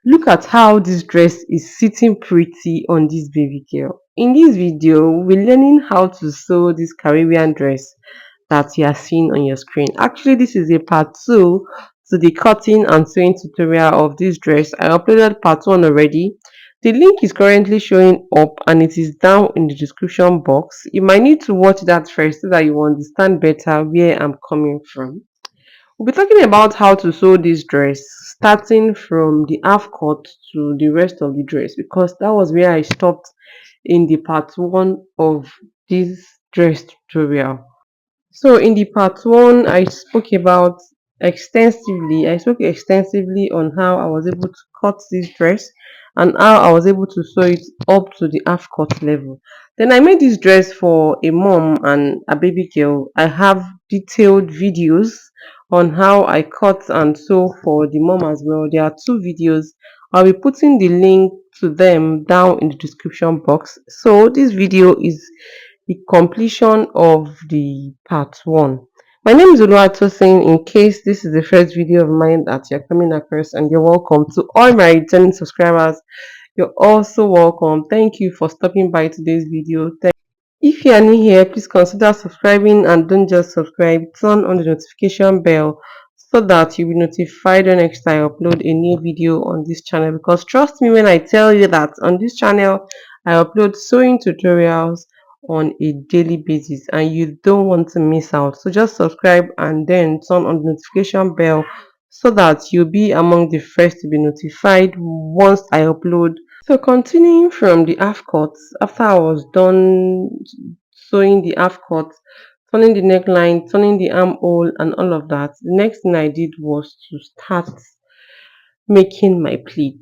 Look at how this dress is sitting pretty on this baby girl. In this video, we're learning how to sew this Caribbean dress that you are seeing on your screen. Actually, this is a part 2 to the cutting and sewing tutorial of this dress. I uploaded part 1 already. The link is currently showing up and it is down in the description box. You might need to watch that first so that you understand better where I'm coming from. We'll be talking about how to sew this dress, starting from the half cut to the rest of the dress, because that was where I stopped in the part 1 of this dress tutorial. So in the part one, I spoke extensively on how I was able to cut this dress and how I was able to sew it up to the half cut level. Then I made this dress for a mom and a baby girl. I have detailed videos on how I cut and sew for the mom as well. There are two videos. I'll be putting the link to them down in the description box. So this video is the completion of the part 1. My name is Oluwatosin. In case this is the first video of mine that you're coming across, and you're welcome. To all my returning subscribers, you're also welcome. Thank you for stopping by today's video. If you are new here, please consider subscribing, and don't just subscribe, turn on the notification bell so that you'll be notified when next I upload a new video on this channel. Because trust me when I tell you that on this channel I upload sewing tutorials on a daily basis and you don't want to miss out. So just subscribe and then turn on the notification bell so that you'll be among the first to be notified once I upload. So continuing from the half cut, after I was done sewing the half cut, turning the neckline, turning the armhole and all of that, the next thing I did was to start making my pleat.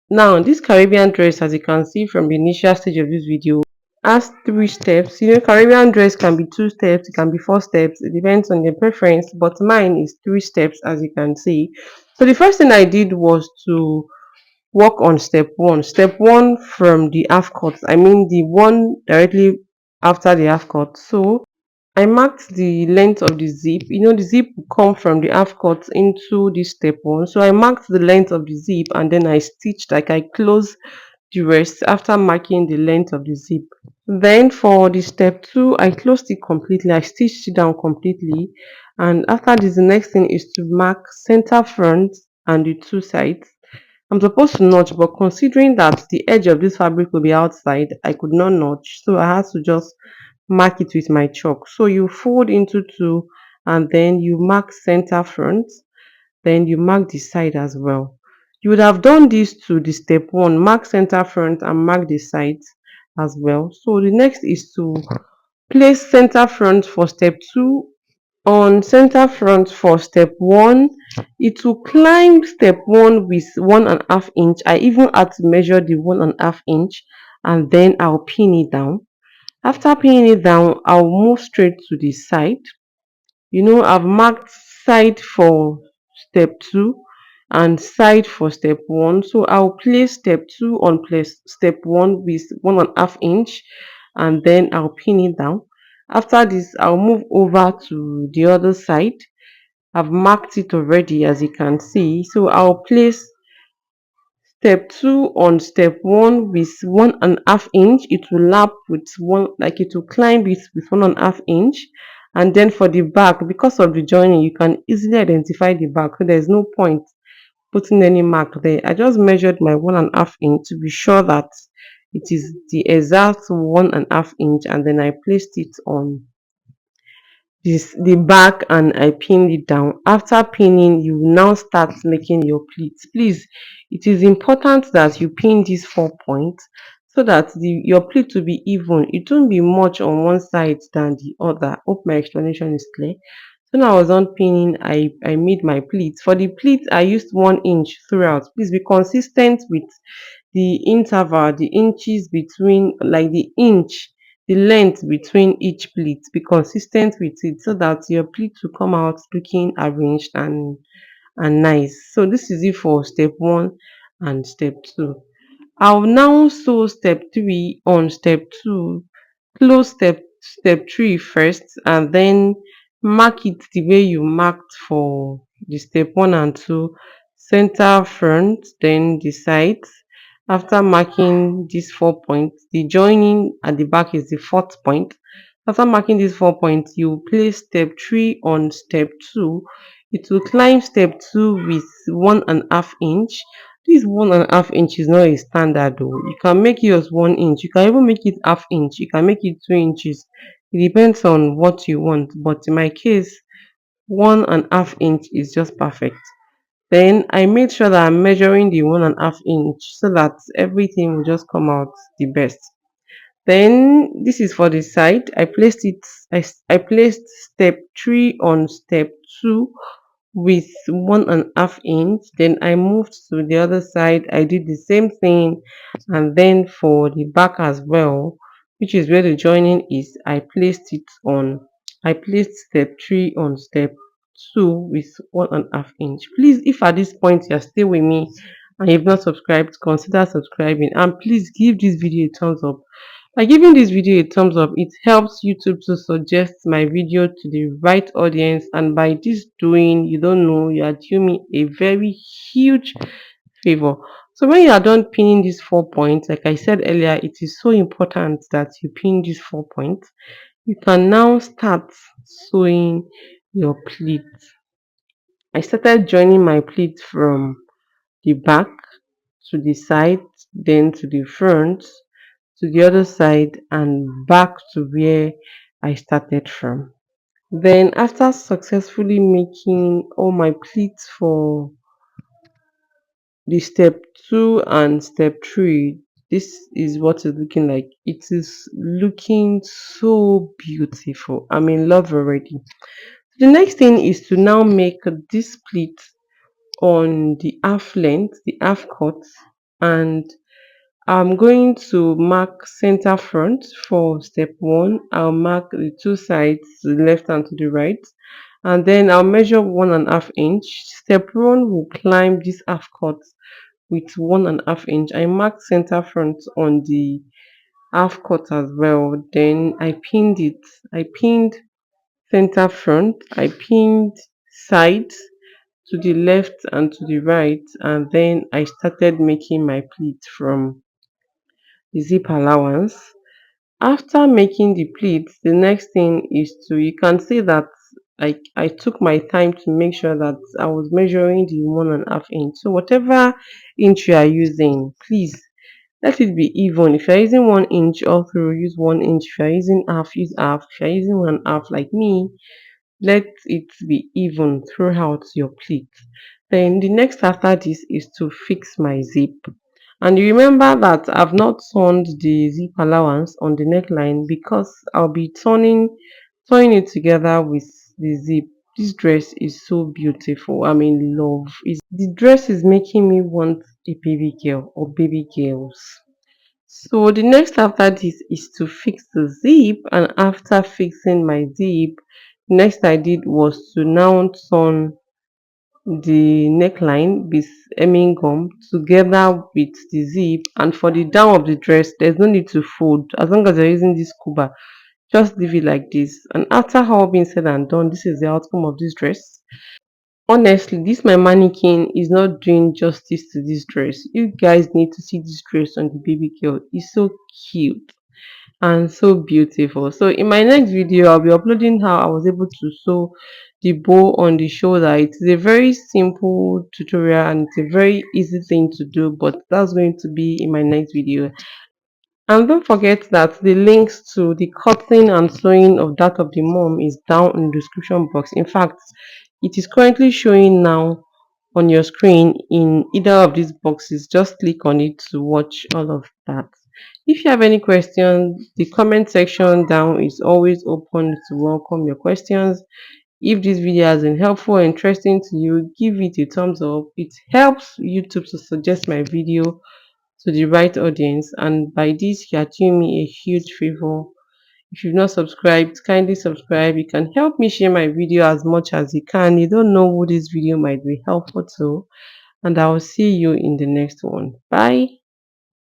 Now this Caribbean dress, as you can see from the initial stage of this video, has 3 steps. You know, Caribbean dress can be 2 steps, it can be 4 steps, it depends on your preference, but mine is 3 steps as you can see. So the first thing I did was to work on step 1. Step 1 from the half cut, I mean the one directly after the half cut. So I marked the length of the zip. You know, the zip will come from the half cut into this step 1. So I marked the length of the zip and then I stitched, like I closed the rest after marking the length of the zip. Then for the step 2, I closed it completely. I stitched it down completely. And after this, the next thing is to mark center front and the 2 sides. I'm supposed to notch, but considering that the edge of this fabric will be outside, I could not notch. So I had to just mark it with my chalk. So you fold into 2 and then you mark center front, then you mark the side as well. You would have done this to the step 1, mark center front and mark the sides as well. So the next is to place center front for step 2. On center front for step 1, it will climb step 1 with 1.5 inch. I even had to measure the 1.5 inch and then I'll pin it down. After pinning it down, I'll move straight to the side. You know, I've marked side for step 2 and side for step 1. So I'll place step 2 on place step 1 with 1.5 inch and then I'll pin it down. After this, I'll move over to the other side. I've marked it already as you can see. So I'll place step 2 on step 1 with 1.5 inch. It will lap with one, like it will climb it with 1.5 inch. And then for the back, because of the joining, you can easily identify the back. So there's no point putting any mark there. I just measured my 1.5 inch to be sure that it is the exact 1.5 inch, and then I placed it on the back and I pinned it down. After pinning, you will now start making your pleats. Please, it is important that you pin these 4 points so that your pleat will be even. It won't be much on one side than the other. Hope my explanation is clear. So now I was on pinning, I made my pleats. For the pleats, I used 1 inch throughout. Please be consistent with the interval, the inches between, like the length between each pleat. Be consistent with it so that your pleat will come out looking arranged and nice. So this is it for step 1 and step 2. I'll now sew step 3 on step 2. Close step 3 first and then mark it the way you marked for the step 1 and 2. center front, then the sides. After marking these 4 points, the joining at the back is the fourth point. After marking these 4 points, you place step 3 on step 2. It will climb step 2 with 1.5 inch. This 1.5 inch is not a standard though. You can make yours 1 inch. You can even make it half inch. You can make it 2 inches. It depends on what you want. But in my case, 1.5 inch is just perfect. Then I made sure that I'm measuring the 1.5 inch so that everything will just come out the best. Then this is for the side. I placed step 3 on step 2 with 1.5 inch. Then I moved to the other side. I did the same thing. And then for the back as well, which is where the joining is, I placed step 3 on step 2 with 1.5 inch. Please, if at this point you're still with me and you've not subscribed, consider subscribing, and please give this video a thumbs up. By giving this video a thumbs up, it helps YouTube to suggest my video to the right audience, and by this doing, you don't know, you are doing me a very huge favor. So when you are done pinning these 4 points, like I said earlier, it is so important that you pin these 4 points. You can now start sewing your pleat. I started joining my pleat from the back to the side, then to the front, to the other side, and back to where I started from. Then after successfully making all my pleats for the step 2 and step 3, this is what it's looking like. It is looking so beautiful. I'm in love already. The next thing is to now make this pleat on the half length, the half cut, and I'm going to mark center front for step 1. I'll mark the two sides to the left and to the right, and then I'll measure 1.5 inch. Step 1 will climb this half cut with 1.5 inch. I marked center front on the half cut as well. Then I pinned it. I pinned center front. I pinned sides to the left and to the right, and then I started making my pleat from the zip allowance. After making the pleats, the next thing is to, you can see that I took my time to make sure that I was measuring the 1.5 inch. So whatever inch you are using, please let it be even. If you're using 1 inch all through, use 1 inch. If you're using half, use half. If you're using 1/2 like me, let it be even throughout your pleat. Then the next after this is to fix my zip. And you remember that I've not turned the zip allowance on the neckline because I'll be turning it together with the zip. This dress is so beautiful. I'm in love. The dress is making me want a baby girl or baby girls. So the next after this is to fix the zip, and after fixing my zip, next I did was to now turn the neckline with hemming gum together with the zip, and for the down of the dress there's no need to fold. As long as you're using this scuba, just leave it like this. And after all being said and done, this is the outcome of this dress. Honestly, this my mannequin is not doing justice to this dress. You guys need to see this dress on the baby girl. It's so cute and so beautiful. So in my next video, I'll be uploading how I was able to sew the bow on the shoulder. It is a very simple tutorial and it's a very easy thing to do, but that's going to be in my next video. And don't forget that the links to the cutting and sewing of that of the mom is down in the description box. In fact, it is currently showing now on your screen in either of these boxes. Just click on it to watch all of that. If you have any questions, the comment section down is always open to welcome your questions. If this video has been helpful or interesting to you, give it a thumbs up. It helps YouTube to suggest my video to the right audience, and by this you are doing me a huge favor. If you've not subscribed, kindly subscribe. You can help me share my video as much as you can. You don't know who this video might be helpful to, and I will see you in the next one. Bye.